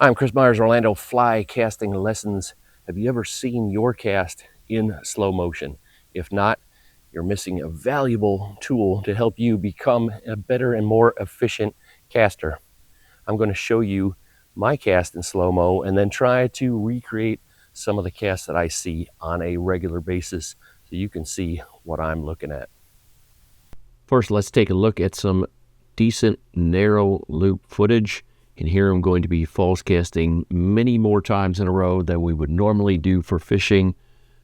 I'm Chris Myers, Orlando Fly Casting Lessons. Have you ever seen your cast in slow motion? If not, you're missing a valuable tool to help you become a better and more efficient caster. I'm going to show you my cast in slow-mo and then try to recreate some of the casts that I see on a regular basis so you can see what I'm looking at. First, let's take a look at some decent narrow loop footage. And here I'm going to be false casting many more times in a row than we would normally do for fishing.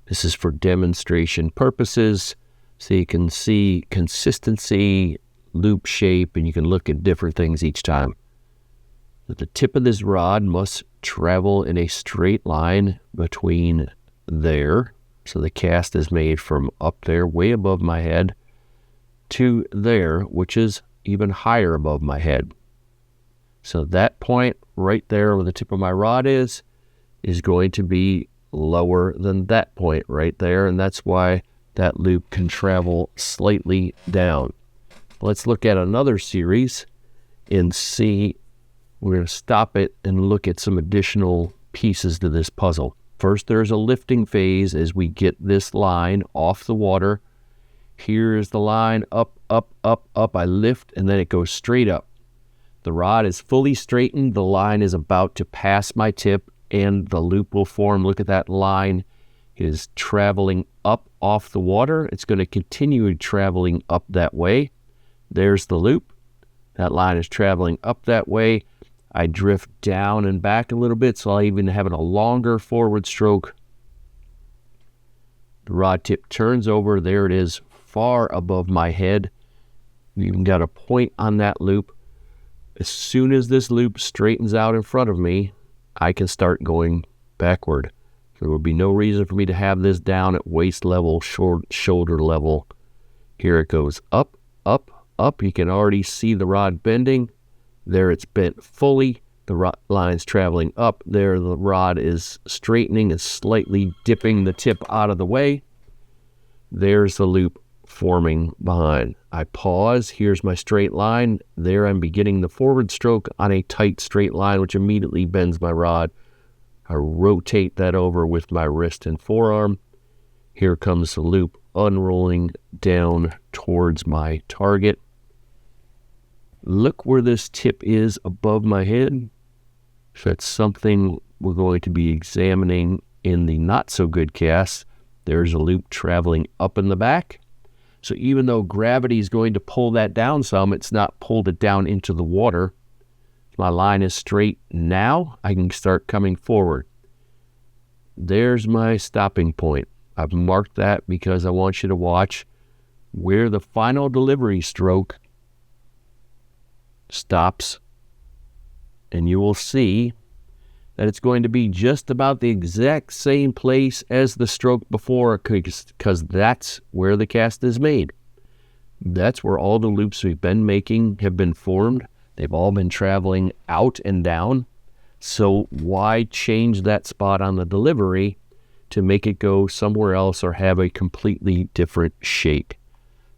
This is for demonstration purposes, so you can see consistency, loop shape, and you can look at different things each time. The tip of this rod must travel in a straight line between there. So the cast is made from up there, way above my head, to there, which is even higher above my head. So that point right there where the tip of my rod is going to be lower than that point right there, and that's why that loop can travel slightly down. Let's look at another series and see. We're going to stop it and look at some additional pieces to this puzzle. First, there's a lifting phase as we get this line off the water. Here is the line, up, up, up, up. I lift, and then it goes straight up. The rod is fully straightened. The line is about to pass my tip, and the loop will form. Look at that line. It is traveling up off the water. It's going to continue traveling up that way. There's the loop. That line is traveling up that way. I drift down and back a little bit, so I'll even have a longer forward stroke. The rod tip turns over. There it is, far above my head. We even got a point on that loop. As soon as this loop straightens out in front of me, I can start going backward. There would be no reason for me to have this down at waist level, shoulder level. Here it goes up, up, up. You can already see the rod bending. There it's bent fully. The line's traveling up. There the rod is straightening and slightly dipping the tip out of the way. There's the loop forming behind. I pause. Here's my straight line. There I'm beginning the forward stroke on a tight straight line, which immediately bends my rod. I rotate that over with my wrist and forearm. Here comes the loop unrolling down towards my target. Look where this tip is above my head. So that's something we're going to be examining in the not so good cast. There's a loop traveling up in the back. So even though gravity is going to pull that down some, it's not pulled it down into the water. My line is straight now. I can start coming forward. There's my stopping point. I've marked that because I want you to watch where the final delivery stroke stops. And you will see that it's going to be just about the exact same place as the stroke before, because that's where the cast is made. That's where all the loops we've been making have been formed. They've all been traveling out and down. So why change that spot on the delivery to make it go somewhere else or have a completely different shape?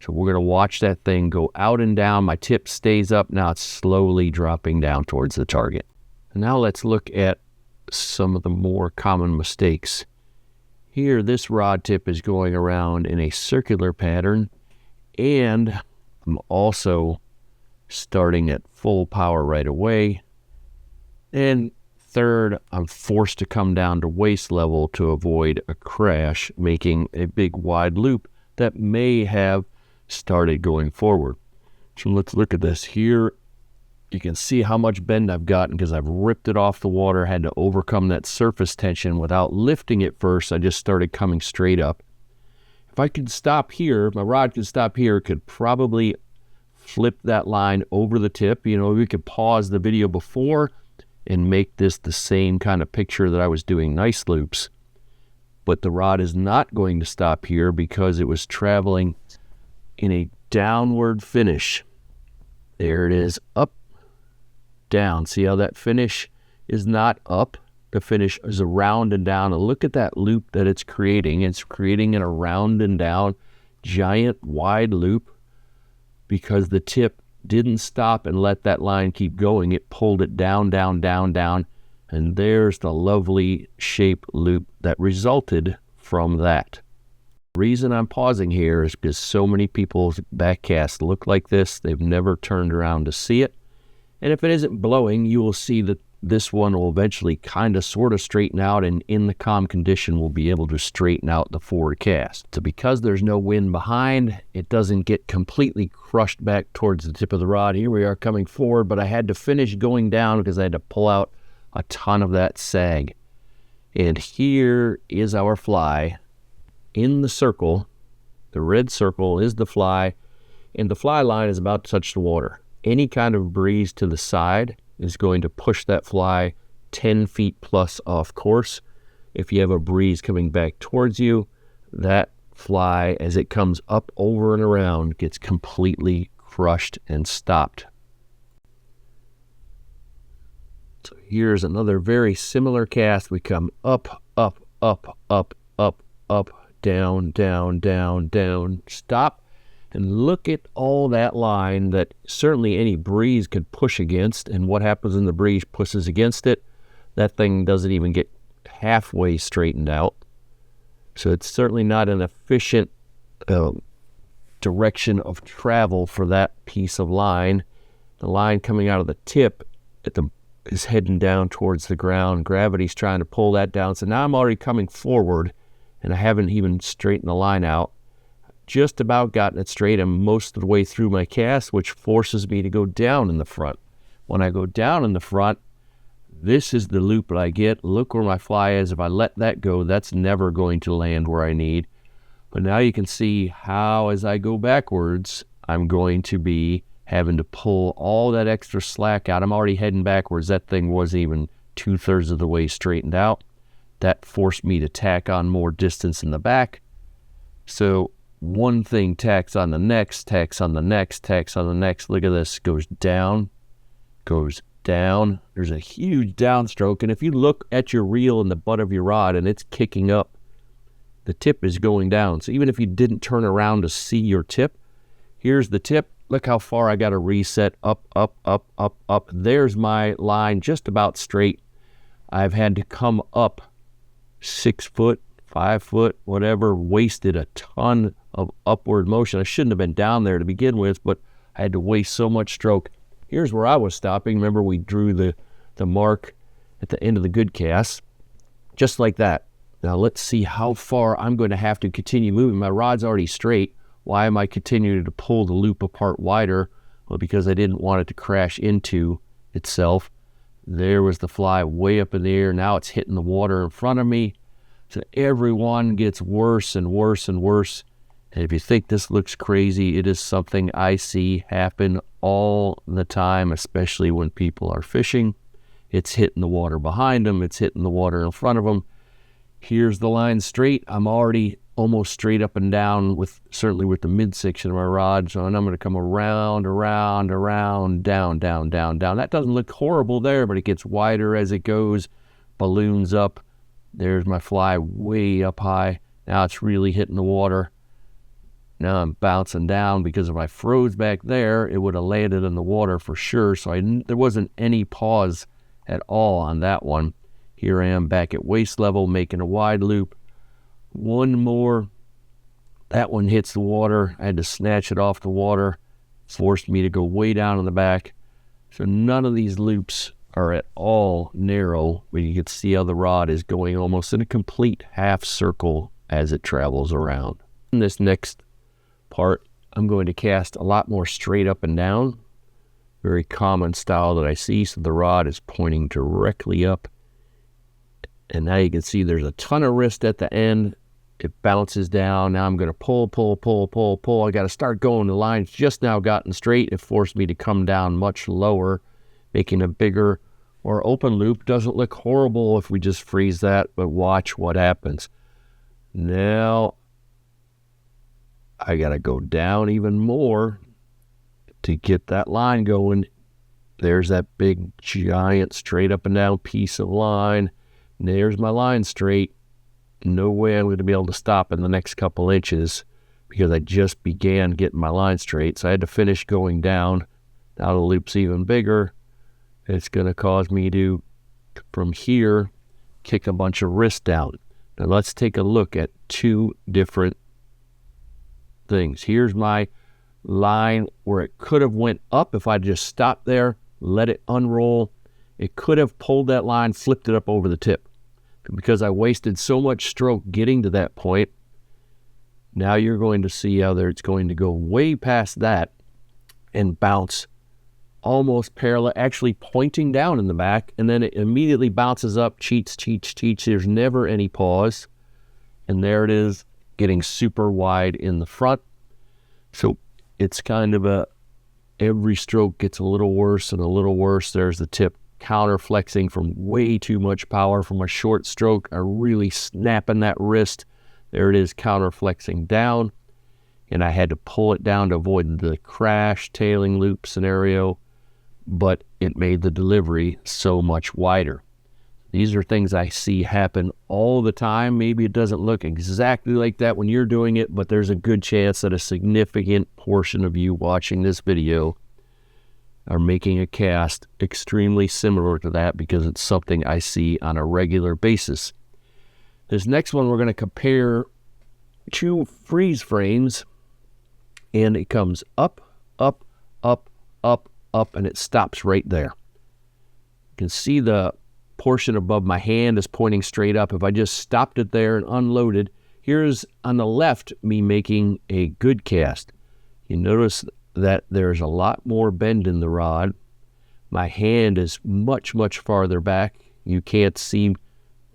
So we're going to watch that thing go out and down. My tip stays up. Now it's slowly dropping down towards the target. And now let's look at some of the more common mistakes. Here, this rod tip is going around in a circular pattern, and I'm also starting at full power right away. And third, I'm forced to come down to waist level to avoid a crash, making a big wide loop that may have started going forward. So let's look at this here. You can see how much bend I've gotten because I've ripped it off the water, had to overcome that surface tension without lifting it first. I just started coming straight up. If I could stop here, my rod could stop here, could probably flip that line over the tip. You know, we could pause the video before and make this the same kind of picture that I was doing nice loops. But the rod is not going to stop here because it was traveling in a downward finish. There it is, up, down. See how that finish is not up? The finish is around and down. And look at that loop that it's creating. It's creating an around and down, giant wide loop because the tip didn't stop and let that line keep going. It pulled it down, down, down, down And there's the lovely shape loop that resulted from that. The reason I'm pausing here is because so many people's backcasts look like this. They've never turned around to see it. And if it isn't blowing, you will see that this one will eventually kind of sort of straighten out, and in the calm condition we'll be able to straighten out the forward cast. So because there's no wind behind, it doesn't get completely crushed back towards the tip of the rod. Here we are coming forward, but I had to finish going down because I had to pull out a ton of that sag. And here is our fly in the circle. The red circle is the fly, and the fly line is about to touch the water. Any kind of breeze to the side is going to push that fly 10 feet plus off course. If you have a breeze coming back towards you, that fly, as it comes up, over, and around, gets completely crushed and stopped. So here's another very similar cast. We come up, up, up, up, up, up, down, down, down, down, stop. And look at all that line that certainly any breeze could push against. And what happens when the breeze pushes against it? That thing doesn't even get halfway straightened out. So it's certainly not an efficient direction of travel for that piece of line. The line coming out of the tip is heading down towards the ground. Gravity's trying to pull that down. So now I'm already coming forward, and I haven't even straightened the line out. Just about gotten it straight. I'm most of the way through my cast, which forces me to go down in the front. When I go down in the front, this is the loop that I get. Look where my fly is. If I let that go, that's never going to land where I need. But now you can see how, as I go backwards, I'm going to be having to pull all that extra slack out. I'm already heading backwards. That thing wasn't even 2/3 of the way straightened out. That forced me to tack on more distance in the back. So one thing tacks on the next, tacks on the next, tacks on the next. Look at this. Goes down, goes down. There's a huge downstroke. And if you look at your reel and the butt of your rod and it's kicking up, the tip is going down. So even if you didn't turn around to see your tip, here's the tip. Look how far I got to reset. Up, up, up, up, up. There's my line just about straight. I've had to come up 6 foot, 5 foot, whatever, wasted a ton of upward motion. I shouldn't have been down there to begin with, but I had to waste so much stroke. Here's where I was stopping. Remember, we drew the mark at the end of the good cast, just like that. Now let's see how far I'm going to have to continue moving. My rod's already straight. Why am I continuing to pull the loop apart wider? Well, because I didn't want it to crash into itself. There was the fly way up in the air. Now it's hitting the water in front of me. So everyone gets worse and worse and worse. And if you think this looks crazy, it is something I see happen all the time, especially when people are fishing. It's hitting the water behind them. It's hitting the water in front of them. Here's the line straight. I'm already almost straight up and down, certainly with the midsection of my rod. So I'm going to come around, around, around, down, down, down, down. That doesn't look horrible there, but it gets wider as it goes, balloons up. There's my fly way up high. Now it's really hitting the water. Now I'm bouncing down, because if I froze back there, it would have landed in the water for sure. So there wasn't any pause at all on that one. Here I am back at waist level, making a wide loop. One more. That one hits the water. I had to snatch it off the water. Forced me to go way down in the back. So none of these loops are at all narrow, but you can see how the rod is going almost in a complete half circle as it travels around. In this next part, I'm going to cast a lot more straight up and down. Very common style that I see. So the rod is pointing directly up. And now you can see there's a ton of wrist at the end. It bounces down. Now I'm going to pull, pull, pull, pull, pull. I got to start going. The line's just now gotten straight. It forced me to come down much lower, making a bigger or open loop. Doesn't look horrible if we just freeze that, but watch what happens. Now I got to go down even more to get that line going. There's that big, giant, straight up and down piece of line. There's my line straight. No way I'm going to be able to stop in the next couple inches, because I just began getting my line straight. So I had to finish going down. Now the loop's even bigger. It's going to cause me to from here, kick a bunch of wrist down. Now let's take a look at two different things. Here's my line where it could have went up if I just stopped there, let it unroll. It could have pulled that line, flipped it up over the tip. Because I wasted so much stroke getting to that point, now you're going to see how it's going to go way past that and bounce almost parallel, actually pointing down in the back, and then it immediately bounces up, cheats. There's never any pause. And there it is, getting super wide in the front. So it's kind of every stroke gets a little worse and a little worse. There's the tip counter flexing from way too much power from a short stroke. I really snapping that wrist. There it is, counter flexing down. And I had to pull it down to avoid the crash tailing loop scenario, but it made the delivery so much wider. These are things I see happen all the time. Maybe it doesn't look exactly like that when you're doing it, but there's a good chance that a significant portion of you watching this video are making a cast extremely similar to that, because it's something I see on a regular basis. This next one, we're going to compare two freeze frames, and it comes up, up, up, up, up, and it stops right there. You can see the portion above my hand is pointing straight up. If I just stopped it there and unloaded, here's on the left me making a good cast. You notice that there's a lot more bend in the rod. My hand is much, much farther back. You can't see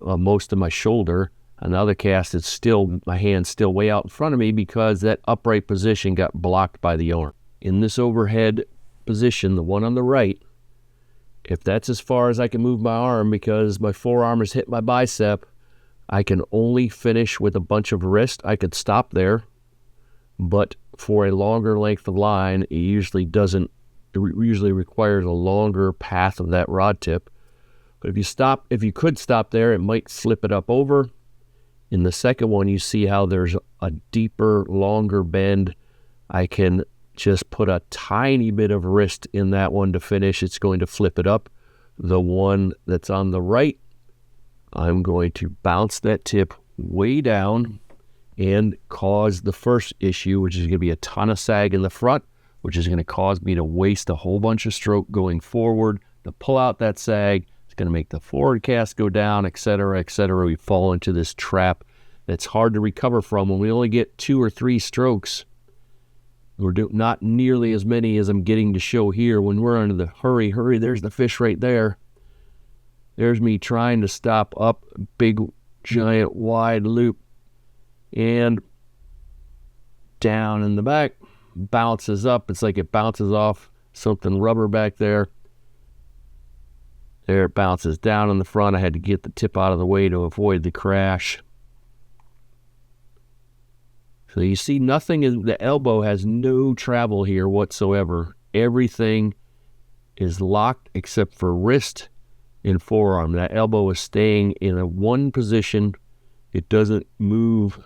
most of my shoulder. Another cast, it's still, my hand's still way out in front of me because that upright position got blocked by the arm. In this overhead position, the one on the right, if that's as far as I can move my arm because my forearm has hit my bicep, I can only finish with a bunch of wrist. I could stop there, but for a longer length of line, it usually requires a longer path of that rod tip. But if you could stop there, it might flip it up over. In the second one, you see how there's a deeper, longer bend. I can just put a tiny bit of wrist in that one to finish. It's going to flip it up. The one that's on the right, I'm going to bounce that tip way down and cause the first issue, which is going to be a ton of sag in the front, which is going to cause me to waste a whole bunch of stroke going forward. To pull out that sag, it's going to make the forward cast go down, etc., etc. We fall into this trap that's hard to recover from. When we only get 2 or 3 strokes, we're not nearly as many as I'm getting to show here. When we're under the hurry, there's the fish right there. There's me trying to stop up, big, giant, wide loop, and down in the back, bounces up. It's like it bounces off something rubber back there. There it bounces down in the front. I had to get the tip out of the way to avoid the crash. So you see the elbow has no travel here whatsoever. Everything is locked except for wrist and forearm. That elbow is staying in a one position. It doesn't move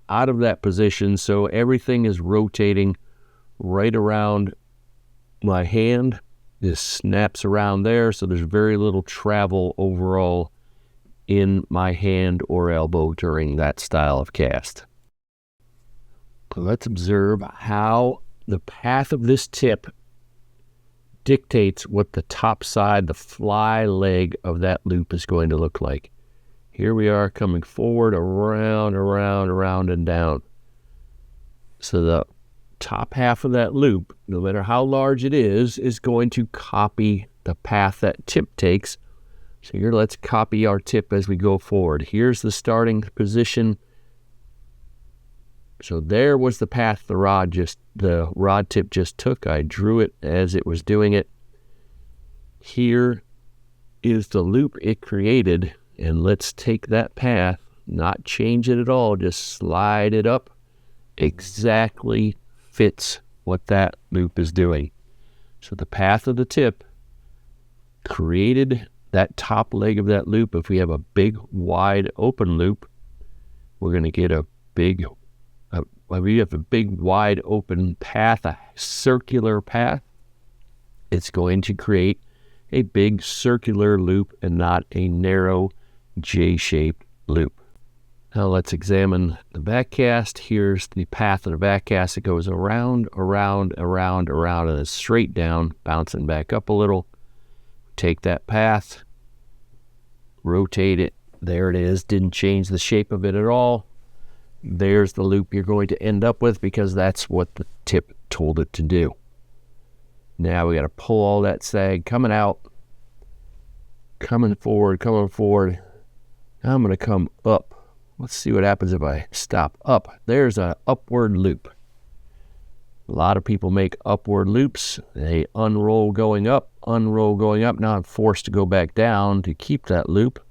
out of that position, so everything is rotating right around my hand. This snaps around there, so there's very little travel overall in my hand or elbow during that style of cast. So let's observe how the path of this tip dictates what the top side, the fly leg of that loop is going to look like. Here we are coming forward, around, and down. So the top half of that loop, no matter how large it is going to copy the path that tip takes. So here, let's copy our tip as we go forward. Here's the starting position. So there was the path the rod tip just took. I drew it as it was doing it. Here is the loop it created, and let's take that path, not change it at all, just slide it up. Exactly fits what that loop is doing. So the path of the tip created that top leg of that loop. If we have a big, wide open loop, we're going to get a big wide open path, a circular path. It's going to create a big circular loop and not a narrow J-shaped loop. Now let's examine the back cast. Here's the path of the back cast. It goes around, around, around, around, and then straight down, bouncing back up a little. Take that path, rotate it. There it is. Didn't change the shape of it at all. There's the loop you're going to end up with because that's what the tip told it to do. Now we got to pull all that sag coming out, coming forward, coming forward. Now I'm going to come up. Let's see what happens if I stop up. There's an upward loop. A lot of people make upward loops. They unroll going up, unroll going up. Now I'm forced to go back down to keep that loop.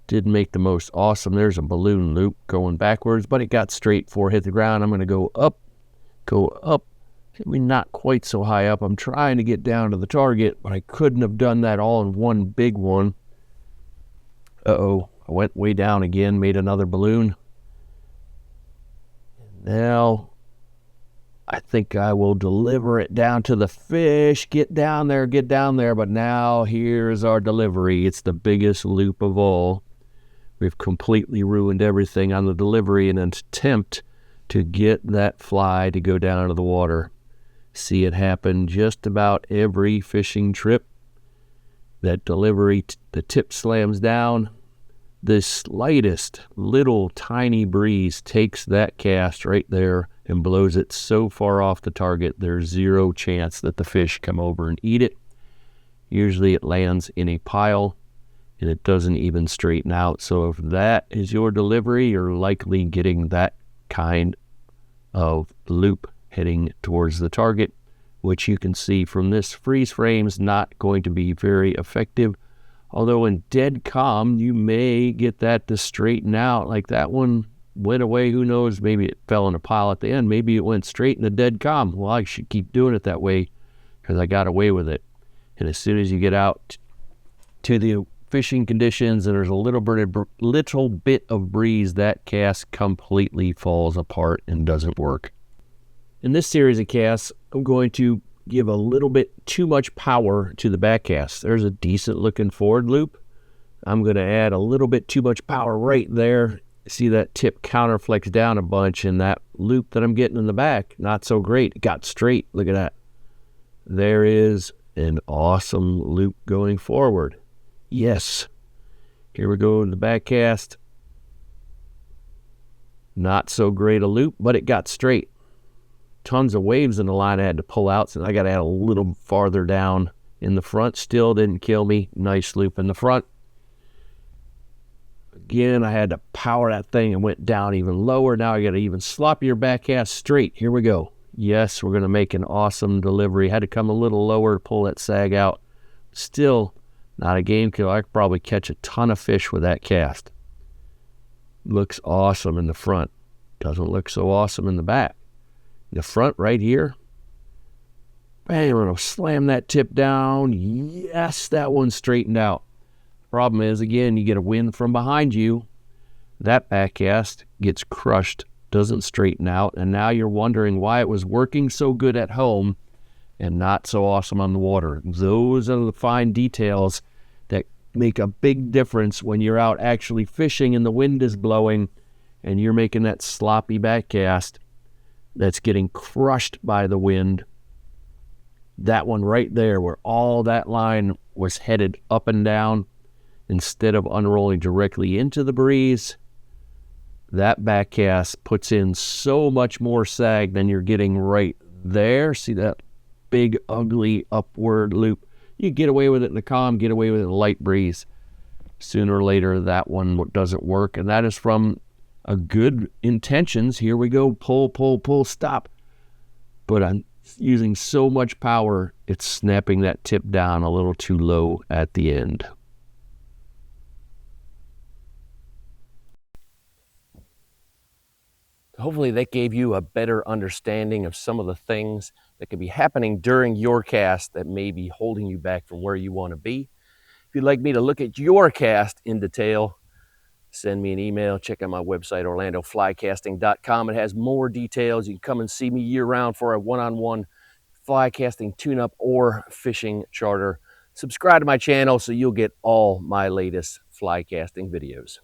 Didn't make the most awesome. There's a balloon loop going backwards, but it got straight before it hit the ground. I'm going to go up, maybe not quite so high up. I'm trying to get down to the target, but I couldn't have done that all in one big one. Uh-oh, I went way down again, made another balloon. Now, I think I will deliver it down to the fish. Get down there, but now here's our delivery. It's the biggest loop of all. We've completely ruined everything on the delivery in an attempt to get that fly to go down into the water. See it happen just about every fishing trip. That delivery, the tip slams down. The slightest little tiny breeze takes that cast right there and blows it so far off the target, there's zero chance that the fish come over and eat it. Usually it lands in a pile and it doesn't even straighten out. So if that is your delivery, you're likely getting that kind of loop heading towards the target, which you can see from this freeze frame is not going to be very effective. Although in dead calm, you may get that to straighten out. Like that one went away, who knows, maybe it fell in a pile at the end. Maybe it went straight in the dead calm. Well, I should keep doing it that way because I got away with it. And as soon as you get out to the fishing conditions and there's a little bit of breeze, that cast completely falls apart and doesn't work. In this series of casts, I'm going to give a little bit too much power to the back cast. There's a decent looking forward loop. I'm going to add a little bit too much power right there. See that tip counterflex down a bunch, and that loop that I'm getting in the back, not so great. It got straight. Look at that. There is an awesome loop going forward. Yes. Here we go in the back cast. Not so great a loop, but it got straight. Tons of waves in the line I had to pull out, so I got to add a little farther down in the front. Still didn't kill me. Nice loop in the front. Again, I had to power that thing and went down even lower. Now I got to even sloppier back cast straight. Here we go. Yes, we're going to make an awesome delivery. Had to come a little lower to pull that sag out. Still not a game killer. I could probably catch a ton of fish with that cast. Looks awesome in the front. Doesn't look so awesome in the back. The front right here, bang, I'm going to slam that tip down. Yes, that one's straightened out. Problem is, again, you get a wind from behind you. That back cast gets crushed, doesn't straighten out, and now you're wondering why it was working so good at home and not so awesome on the water. Those are the fine details that make a big difference when you're out actually fishing and the wind is blowing and you're making that sloppy back cast that's getting crushed by the wind. That one right there where all that line was headed up and down instead of unrolling directly into the breeze, that back cast puts in so much more sag than you're getting right there. See that big ugly upward loop? You get away with it in the calm, get away with it in a light breeze. Sooner or later that one doesn't work, and that is from a good intentions. Here we go, pull, stop. But I'm using so much power, it's snapping that tip down a little too low at the end. Hopefully that gave you a better understanding of some of the things that could be happening during your cast that may be holding you back from where you want to be. If you'd like me to look at your cast in detail, send me an email. Check out my website, orlandoflycasting.com. It has more details. You can come and see me year-round for a one-on-one fly casting tune-up or fishing charter. Subscribe to my channel so you'll get all my latest fly casting videos.